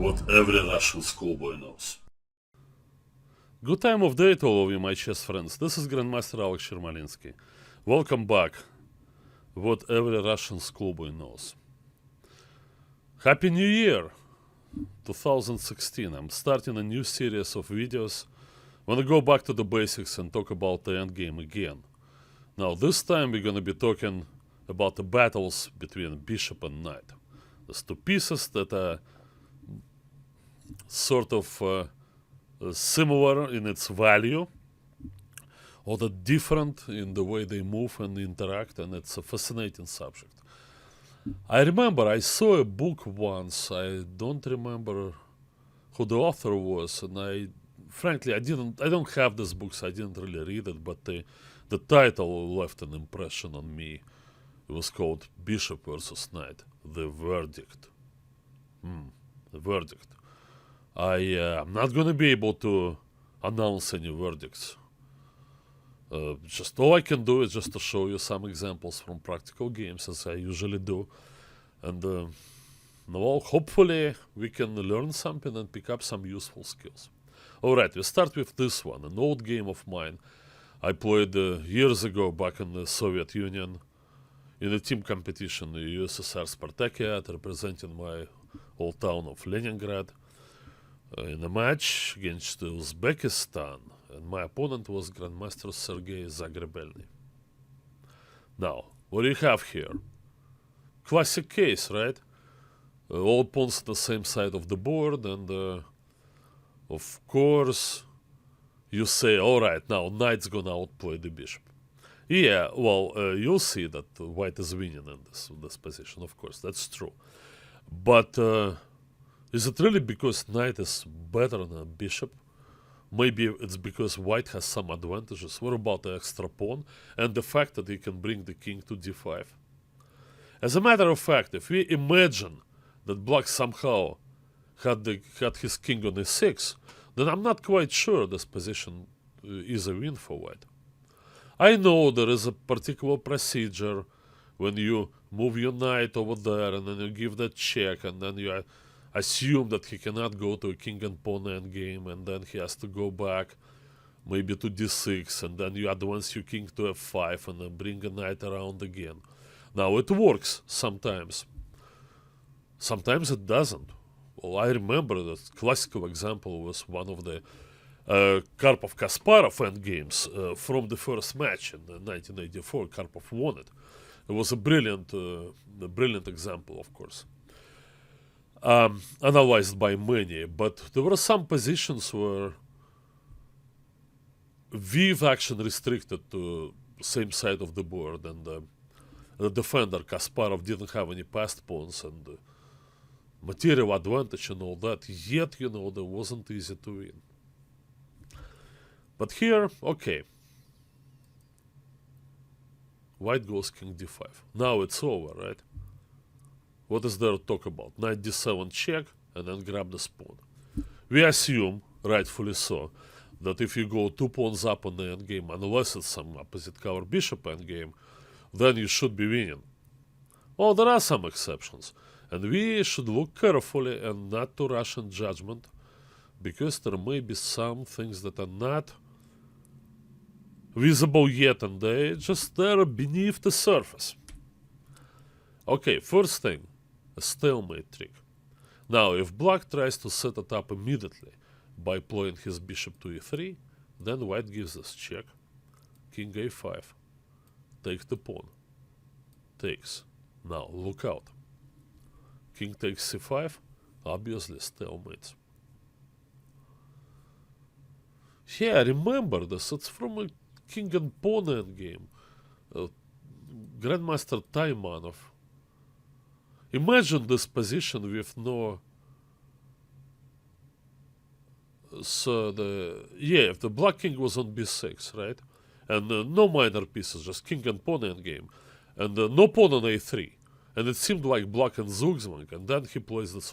what every Russian schoolboy knows. Good time of day to all of you, my chess friends. This is Grandmaster Yermolinsky. Welcome back. What every Russian schoolboy knows. Happy New Year, 2016. I'm starting a new series of videos. I'm gonna go back to the basics and talk about the endgame again. Now, this time we're gonna be talking about the battles between bishop and knight. There's two pieces that are sort of similar in its value, or the different in the way they move and interact, and it's a fascinating subject. I remember I saw a book once. I don't remember who the author was, and frankly I don't have this book, so I didn't really read it, but the title left an impression on me. It was called Bishop versus Knight, The Verdict. The verdict. I'm not going to be able to announce any verdicts. Just all I can do is just to show you some examples from practical games, as I usually do. And well, hopefully we can learn something and pick up some useful skills. Alright, we start with this one, an old game of mine. I played years ago back in the Soviet Union in a team competition, the USSR Spartakiad, representing my old town of Leningrad. In a match against Uzbekistan, and my opponent was Grandmaster Sergei Zagrebelny. Now, what do you have here? Classic case, right? All pawns on the same side of the board, and of course you say, alright, now knight's gonna outplay the bishop. Yeah, well, you'll see that white is winning in this position, of course, that's true. But is it really because knight is better than a bishop? Maybe it's because white has some advantages. What about the extra pawn and the fact that he can bring the king to d5? As a matter of fact, if we imagine that black somehow had his king on e6, then I'm not quite sure this position is a win for white. I know there is a particular procedure when you move your knight over there and then you give that check and then you assume that he cannot go to a king and pawn endgame, and then he has to go back maybe to d6, and then you advance your king to f5 and then bring a knight around again. Now it works sometimes. Sometimes it doesn't. Well, I remember that classical example was one of the Karpov-Kasparov endgames from the first match in 1984. Karpov won it. It was a brilliant example, of course. Analyzed by many, but there were some positions where we've actually restricted to same side of the board, and the defender Kasparov didn't have any passed pawns and material advantage and all that, yet, you know, that wasn't easy to win. But here, okay, white goes king d5. Now it's over, right? What is there to talk about? Knight d7 check, and then grab the pawn. We assume, rightfully so, that if you go 2 pawns up on the endgame, unless it's some opposite cover bishop endgame, then you should be winning. Well, there are some exceptions, and we should look carefully and not to rush in judgment, because there may be some things that are not visible yet, and they just there beneath the surface. Okay, first thing, a stalemate trick. Now, if black tries to set it up immediately by playing his bishop to e3, then white gives us check, king a5, take the pawn, takes. Now, look out. King takes c5, obviously stalemates. Yeah, remember this, it's from a king and pawn endgame. Grandmaster Taimanov. Imagine this position with no... So if the black king was on b6, right? And no minor pieces, just king and pawn endgame. And no pawn on a3. And it seemed like black and zugzwang, and then he plays this